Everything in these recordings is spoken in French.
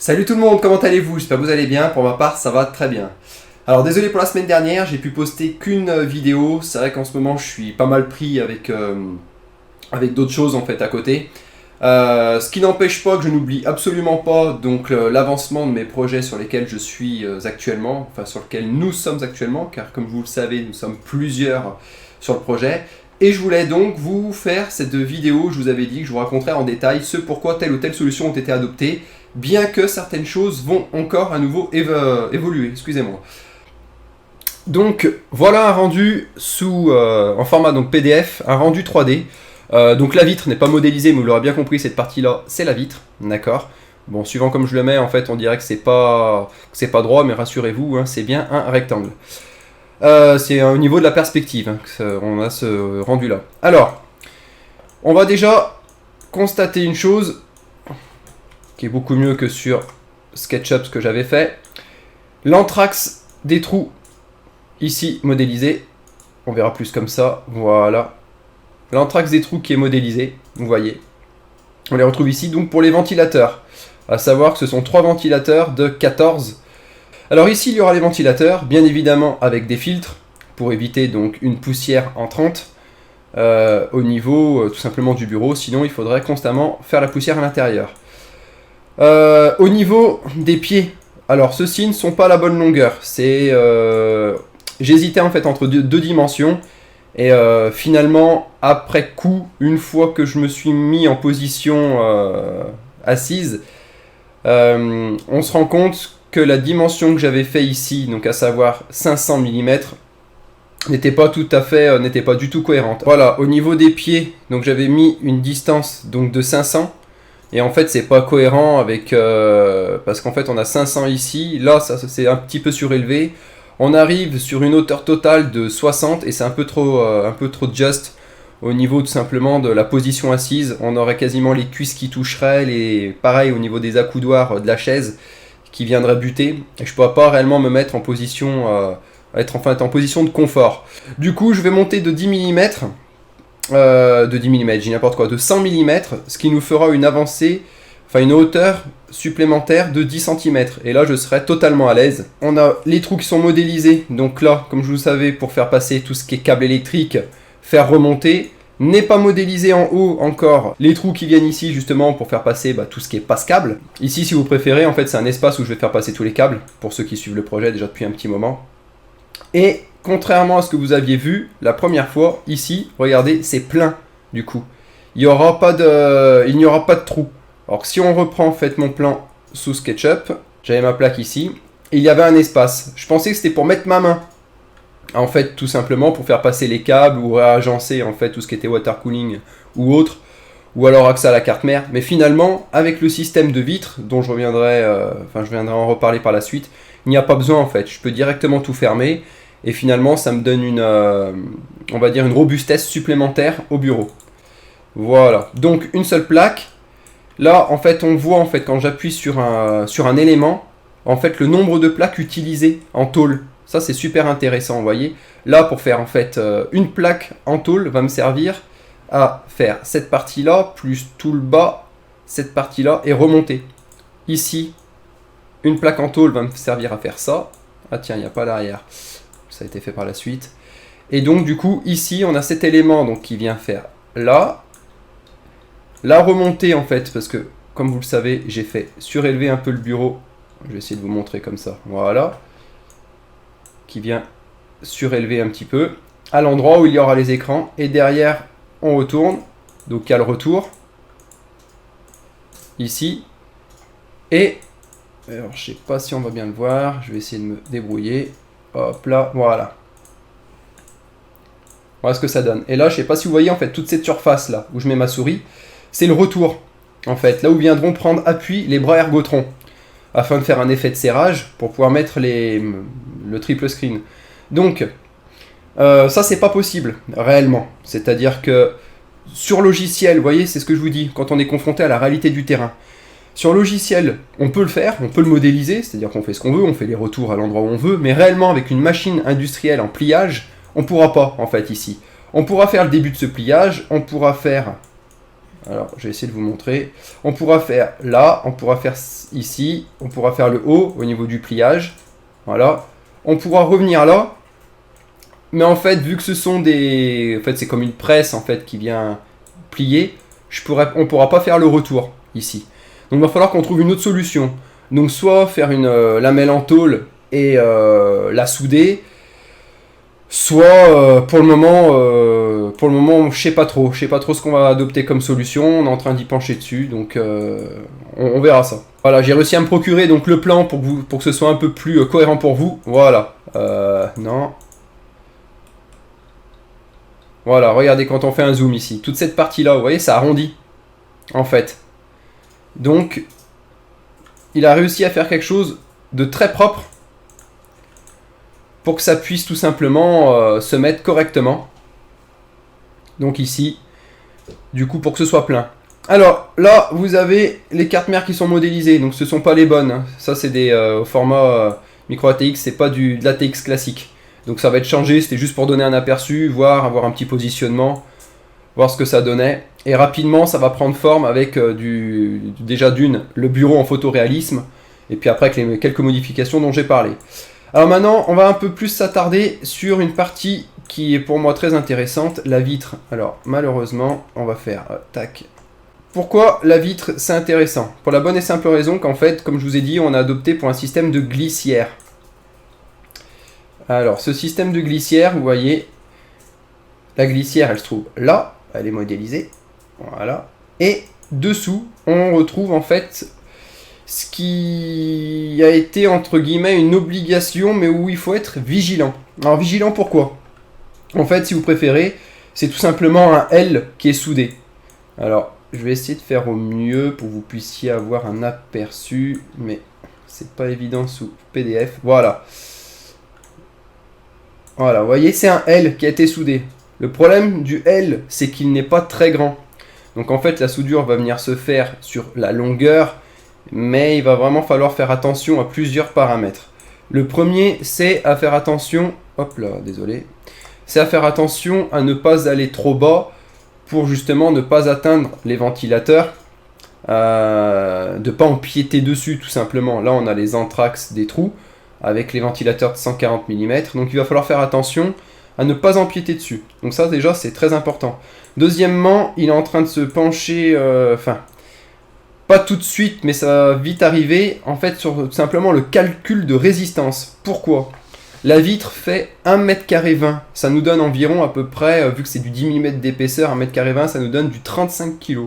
Salut tout le monde, comment allez-vous? J'espère que vous allez bien, pour ma part ça va très bien. Alors désolé pour la semaine dernière, j'ai pu poster qu'une vidéo, c'est vrai qu'en ce moment je suis pas mal pris avec d'autres choses en fait à côté. Ce qui n'empêche pas que je n'oublie absolument pas donc l'avancement de mes projets sur lesquels je suis actuellement, enfin sur lesquels nous sommes actuellement, car comme vous le savez nous sommes plusieurs sur le projet. Et je voulais donc vous faire cette vidéo, je vous avais dit que je vous raconterais en détail ce pourquoi telle ou telle solution ont été adoptées, bien que certaines choses vont encore à nouveau évoluer, excusez-moi. Donc voilà un rendu en format donc PDF, un rendu 3D. Donc la vitre n'est pas modélisée, mais vous l'aurez bien compris, cette partie-là, c'est la vitre, d'accord. Bon, suivant comme je le mets, en fait, on dirait que c'est pas droit, mais rassurez-vous, hein, c'est bien un rectangle. C'est au niveau de la perspective, hein, on a ce rendu-là. Alors, on va déjà constater une chose qui est beaucoup mieux que sur SketchUp ce que j'avais fait. L'anthrax des trous, ici modélisé, on verra plus comme ça, voilà. L'anthrax des trous qui est modélisé, vous voyez. On les retrouve ici, donc pour les ventilateurs. À savoir que ce sont 3 ventilateurs de 14. Alors ici, il y aura les ventilateurs, bien évidemment avec des filtres, pour éviter donc une poussière entrante au niveau tout simplement du bureau, sinon il faudrait constamment faire la poussière à l'intérieur. Au niveau des pieds, alors ceux-ci ne sont pas à la bonne longueur. J'hésitais en fait entre deux dimensions, et finalement, après coup, une fois que je me suis mis en position assise, on se rend compte que la dimension que j'avais fait ici, donc à savoir 500 mm, n'était pas du tout cohérente. Voilà, au niveau des pieds, donc j'avais mis une distance donc de 500, et en fait c'est pas cohérent avec parce qu'en fait on a 500 ici, là ça c'est un petit peu surélevé. On arrive sur une hauteur totale de 60 et c'est un peu trop just au niveau tout simplement de la position assise. On aurait quasiment les cuisses qui toucheraient, pareil au niveau des accoudoirs de la chaise qui viendraient buter. Et je ne pourrais pas réellement me mettre en position, être en position de confort. Du coup, je vais monter de 10 mm, j'ai n'importe quoi, de 100 mm, ce qui nous fera une avancée, une hauteur supplémentaire de 10 cm. Et là, je serai totalement à l'aise. On a les trous qui sont modélisés. Donc là, comme je vous le savais, pour faire passer tout ce qui est câble électrique, faire remonter, n'est pas modélisé en haut encore les trous qui viennent ici justement pour faire passer tout ce qui est passe-câble. Ici, si vous préférez, en fait, c'est un espace où je vais faire passer tous les câbles, pour ceux qui suivent le projet déjà depuis un petit moment. Et contrairement à ce que vous aviez vu la première fois, ici, regardez, c'est plein du coup. Il n'y aura pas de trou. Alors si on reprend en fait mon plan sous SketchUp, j'avais ma plaque ici, et il y avait un espace. Je pensais que c'était pour mettre ma main. En fait, tout simplement pour faire passer les câbles ou réagencer en fait tout ce qui était water cooling ou autre, ou alors accès à la carte mère. Mais finalement, avec le système de vitre, dont je reviendrai en reparler par la suite, il n'y a pas besoin en fait. Je peux directement tout fermer, et finalement ça me donne on va dire une robustesse supplémentaire au bureau. Voilà, donc une seule plaque. Là, en fait, on voit, en fait, quand j'appuie sur un élément, en fait, le nombre de plaques utilisées en tôle. Ça, c'est super intéressant, vous voyez. Là, pour faire, en fait, une plaque en tôle va me servir à faire cette partie-là, plus tout le bas, cette partie-là, et remonter. Ici, une plaque en tôle va me servir à faire ça. Ah tiens, il n'y a pas l'arrière. Ça a été fait par la suite. Et donc, du coup, ici, on a cet élément donc, qui vient faire là. La remontée en fait, parce que comme vous le savez, j'ai fait surélever un peu le bureau. Je vais essayer de vous montrer comme ça. Voilà. Qui vient surélever un petit peu. À l'endroit où il y aura les écrans. Et derrière, on retourne. Donc il y a le retour. Ici. Et, alors je sais pas si on va bien le voir. Je vais essayer de me débrouiller. Hop là, voilà. Voilà ce que ça donne. Et là, je sais pas si vous voyez en fait toute cette surface là, où je mets ma souris. C'est le retour, en fait, là où viendront prendre appui les bras ergotrons, afin de faire un effet de serrage pour pouvoir mettre le triple screen. Donc, ça c'est pas possible, réellement. C'est-à-dire que sur logiciel, vous voyez, c'est ce que je vous dis, quand on est confronté à la réalité du terrain. Sur logiciel, on peut le faire, on peut le modéliser, c'est-à-dire qu'on fait ce qu'on veut, on fait les retours à l'endroit où on veut, mais réellement avec une machine industrielle en pliage, on pourra pas, en fait, ici. On pourra faire le début de ce pliage, on pourra faire Alors, je vais essayer de vous montrer. On pourra faire là, on pourra faire ici, on pourra faire le haut au niveau du pliage. Voilà. On pourra revenir là. Mais en fait, vu que ce sont des... En fait, c'est comme une presse en fait qui vient plier, on pourra pas faire le retour ici. Donc, il va falloir qu'on trouve une autre solution. Donc, soit faire une lamelle en tôle et la souder, soit pour le moment, je sais pas trop ce qu'on va adopter comme solution. On est en train d'y pencher dessus, donc on verra ça. Voilà, j'ai réussi à me procurer donc le plan pour que ce soit un peu plus cohérent pour vous. Voilà, non. Voilà, regardez quand on fait un zoom ici, toute cette partie-là, vous voyez, ça arrondit en fait. Donc, il a réussi à faire quelque chose de très propre pour que ça puisse tout simplement se mettre correctement. Donc ici, du coup, pour que ce soit plein. Alors, là, vous avez les cartes mères qui sont modélisées, donc ce ne sont pas les bonnes. Hein. Ça, c'est des formats micro ATX, c'est pas de l'ATX classique. Donc ça va être changé, c'était juste pour donner un aperçu, voir, avoir un petit positionnement, voir ce que ça donnait. Et rapidement, ça va prendre forme avec déjà le bureau en photoréalisme, et puis après avec les quelques modifications dont j'ai parlé. Alors maintenant, on va un peu plus s'attarder sur une partie qui est pour moi très intéressante, la vitre. Alors malheureusement, on va faire tac. Pourquoi la vitre c'est intéressant? Pour la bonne et simple raison qu'en fait, comme je vous ai dit, on a opté pour un système de glissière. Alors ce système de glissière, vous voyez, la glissière elle se trouve là, elle est modélisée, voilà. Et dessous, on retrouve en fait ce qui a été entre guillemets une obligation, mais où il faut être vigilant. Alors vigilant pourquoi? En fait, si vous préférez, c'est tout simplement un L qui est soudé. Alors, je vais essayer de faire au mieux pour que vous puissiez avoir un aperçu, mais c'est pas évident sous PDF. Voilà. Voilà, vous voyez, c'est un L qui a été soudé. Le problème du L, c'est qu'il n'est pas très grand. Donc en fait, la soudure va venir se faire sur la longueur, mais il va vraiment falloir faire attention à plusieurs paramètres. Le premier, c'est à faire attention, hop là, désolé, c'est à faire attention à ne pas aller trop bas pour justement ne pas atteindre les ventilateurs, de ne pas empiéter dessus tout simplement. Là, on a les anthrax des trous avec les ventilateurs de 140 mm, donc il va falloir faire attention à ne pas empiéter dessus. Donc ça déjà, c'est très important. Deuxièmement, il est en train de se pencher, pas tout de suite, mais ça va vite arriver, en fait, sur tout simplement le calcul de résistance. Pourquoi? La vitre fait 1,20 m². Ça nous donne environ à peu près, vu que c'est du 10 mm d'épaisseur, 1,20 m², ça nous donne du 35 kg.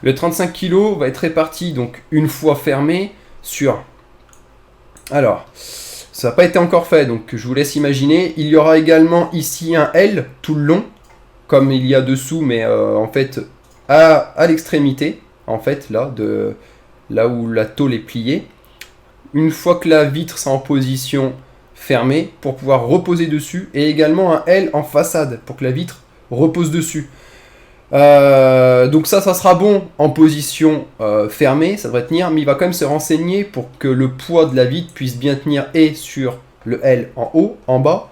Le 35 kg va être réparti, donc, une fois fermé, sur... Alors, ça n'a pas été encore fait, donc je vous laisse imaginer. Il y aura également ici un L tout le long, comme il y a dessous, mais en fait, à l'extrémité. En fait, là où la tôle est pliée. Une fois que la vitre sera en position fermée, pour pouvoir reposer dessus, et également un L en façade, pour que la vitre repose dessus. Donc ça sera bon en position fermée, ça devrait tenir, mais il va quand même se renseigner pour que le poids de la vitre puisse bien tenir et sur le L en haut, en bas,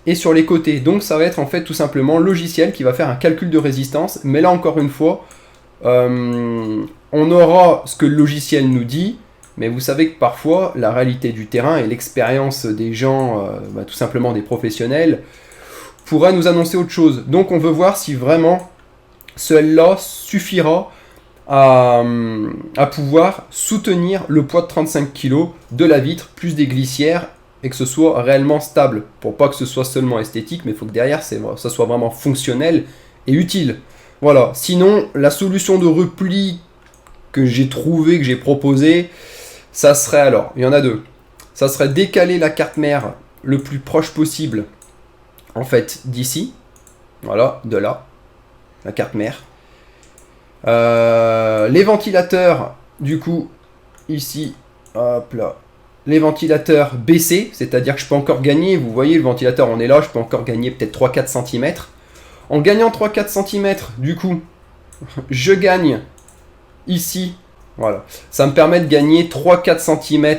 et sur les côtés. Donc ça va être en fait tout simplement le logiciel qui va faire un calcul de résistance, mais là encore une fois, on aura ce que le logiciel nous dit, mais vous savez que parfois la réalité du terrain et l'expérience des gens, tout simplement des professionnels, pourra nous annoncer autre chose. Donc on veut voir si vraiment ce L-là suffira à pouvoir soutenir le poids de 35 kg de la vitre plus des glissières et que ce soit réellement stable, pour pas que ce soit seulement esthétique, mais il faut que derrière ça soit vraiment fonctionnel et utile. Voilà, sinon la solution de repli que j'ai trouvée, que j'ai proposée, ça serait alors, il y en a deux, ça serait décaler la carte mère le plus proche possible en fait d'ici, voilà, de là, la carte mère. Les ventilateurs, du coup, ici, hop là, les ventilateurs baissés, c'est-à-dire que je peux encore gagner, vous voyez, le ventilateur, on est là, je peux encore gagner peut-être 3-4 cm. En gagnant 3-4 cm, du coup, je gagne ici, voilà, ça me permet de gagner 3-4 cm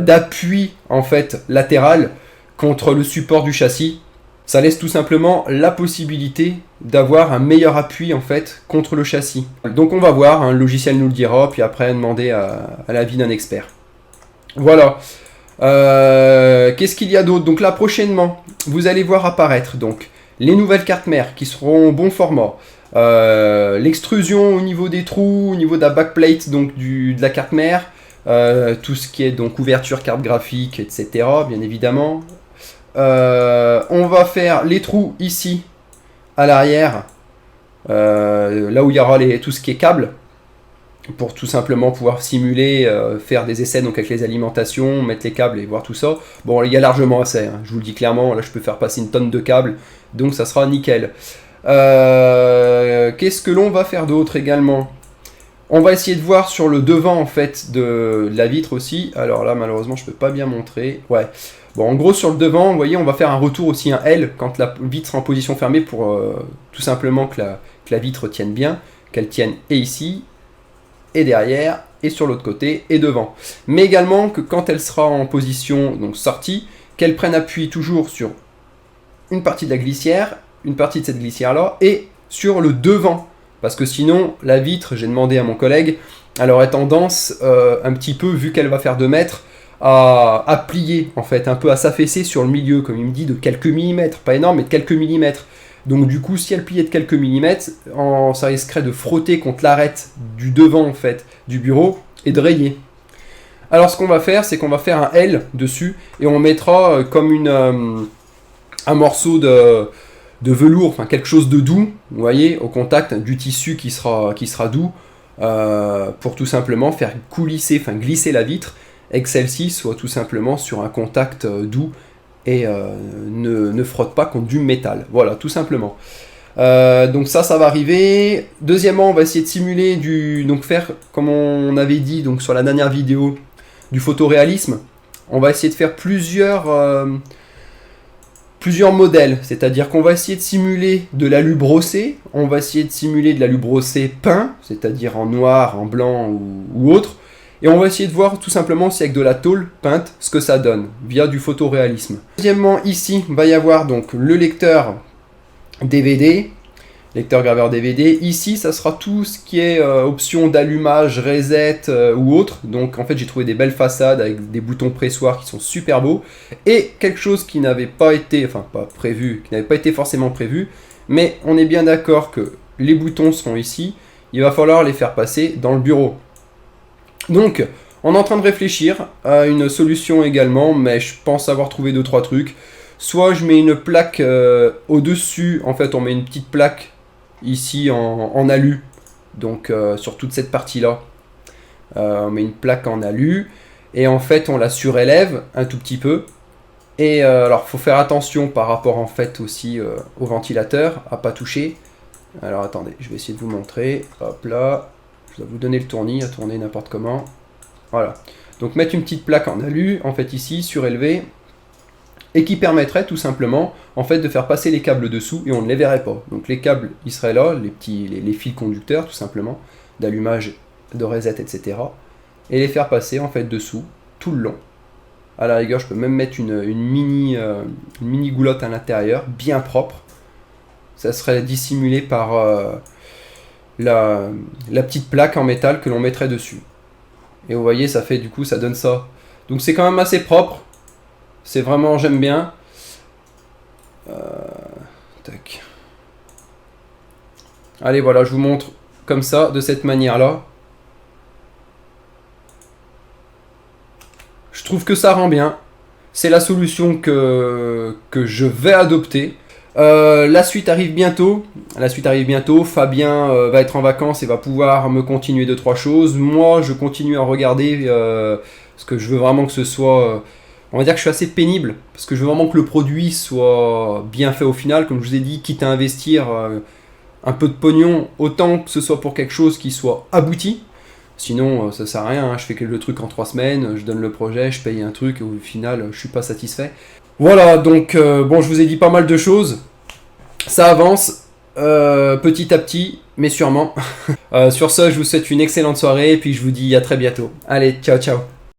d'appui, en fait, latéral contre le support du châssis. Ça laisse tout simplement la possibilité d'avoir un meilleur appui en fait contre le châssis. Donc on va voir, hein, le logiciel nous le dira, puis après demander à l'avis d'un expert. Voilà. Qu'est-ce qu'il y a d'autre? Donc là prochainement, vous allez voir apparaître donc les nouvelles cartes mères qui seront bon format. L'extrusion au niveau des trous, au niveau de la backplate donc de la carte mère, tout ce qui est donc ouverture, carte graphique, etc. bien évidemment. On va faire les trous ici à l'arrière, là où il y aura tout ce qui est câble, pour tout simplement pouvoir simuler, faire des essais donc avec les alimentations, mettre les câbles et voir tout ça. Bon, il y a largement assez, hein, je vous le dis clairement, là je peux faire passer une tonne de câbles, donc ça sera nickel. Qu'est-ce que l'on va faire d'autre également? On va essayer de voir sur le devant en fait de la vitre aussi. Alors là malheureusement je peux pas bien montrer. Ouais. Bon, en gros sur le devant, vous voyez, on va faire un retour aussi, un L quand la vitre sera en position fermée pour tout simplement que la vitre tienne bien, qu'elle tienne et ici, et derrière, et sur l'autre côté, et devant. Mais également que quand elle sera en position donc sortie, qu'elle prenne appui toujours sur une partie de la glissière, une partie de cette glissière-là, et sur le devant. Parce que sinon, la vitre, j'ai demandé à mon collègue, elle aurait tendance, un petit peu, vu qu'elle va faire 2 mètres, à plier, en fait, un peu à s'affaisser sur le milieu, comme il me dit, de quelques millimètres. Pas énorme, mais de quelques millimètres. Donc du coup, si elle pliait de quelques millimètres, ça risquerait de frotter contre l'arête du devant, en fait, du bureau, et de rayer. Alors ce qu'on va faire, c'est qu'on va faire un L dessus, et on mettra comme un morceau de velours, enfin quelque chose de doux, vous voyez, au contact du tissu qui sera doux, pour tout simplement faire coulisser, enfin glisser la vitre, et que celle-ci soit tout simplement sur un contact doux, et ne frotte pas contre du métal. Voilà, tout simplement. Donc ça va arriver. Deuxièmement, on va essayer de simuler donc faire, comme on avait dit donc sur la dernière vidéo, du photoréalisme. On va essayer de faire plusieurs modèles, c'est-à-dire qu'on va essayer de simuler de l'alu brossé, on va essayer de simuler de l'alu brossé peint, c'est-à-dire en noir, en blanc ou autre, et on va essayer de voir tout simplement si avec de la tôle peinte, ce que ça donne, via du photoréalisme. Deuxièmement, ici, il va y avoir donc le lecteur DVD, lecteur graveur DVD. Ici, ça sera tout ce qui est option d'allumage, reset ou autre. Donc en fait, j'ai trouvé des belles façades avec des boutons pressoirs qui sont super beaux. Et quelque chose qui n'avait pas été, enfin pas prévu, qui n'avait pas été forcément prévu, mais on est bien d'accord que les boutons seront ici. Il va falloir les faire passer dans le bureau. Donc, on est en train de réfléchir à une solution également, mais je pense avoir trouvé 2-3 trucs. Soit je mets une plaque au-dessus, en fait on met une petite plaque ici en alu, donc sur toute cette partie-là. On met une plaque en alu, et en fait on la surélève un tout petit peu. Et alors il faut faire attention par rapport en fait aussi au ventilateur, à pas toucher. Alors attendez, je vais essayer de vous montrer. Hop là. Je vais vous donner le tournis à tourner n'importe comment. Voilà. Donc mettre une petite plaque en alu, en fait ici, surélevée, et qui permettrait tout simplement, en fait, de faire passer les câbles dessous, et on ne les verrait pas. Donc les câbles, ils seraient là, les fils conducteurs, tout simplement, d'allumage, de reset, etc. Et les faire passer, en fait, dessous, tout le long. À la rigueur, je peux même mettre une mini goulotte à l'intérieur, bien propre. Ça serait dissimulé par la petite plaque en métal que l'on mettrait dessus. Et vous voyez, ça fait du coup, ça donne ça. Donc c'est quand même assez propre. C'est vraiment, j'aime bien. Tac. Allez, voilà, je vous montre comme ça, de cette manière-là. Je trouve que ça rend bien. C'est la solution que je vais adopter. La suite arrive bientôt. Fabien va être en vacances et va pouvoir me continuer 2-3 choses. Moi, je continue à regarder parce que je veux vraiment que ce soit... on va dire que je suis assez pénible parce que je veux vraiment que le produit soit bien fait au final. Comme je vous ai dit, quitte à investir un peu de pognon, autant que ce soit pour quelque chose qui soit abouti. Sinon, ça sert à rien. Hein. Je fais le truc en 3 semaines, je donne le projet, je paye un truc et au final, je suis pas satisfait. Voilà, donc bon, je vous ai dit pas mal de choses. Ça avance petit à petit, mais sûrement. Sur ce, je vous souhaite une excellente soirée et puis je vous dis à très bientôt. Allez, ciao ciao.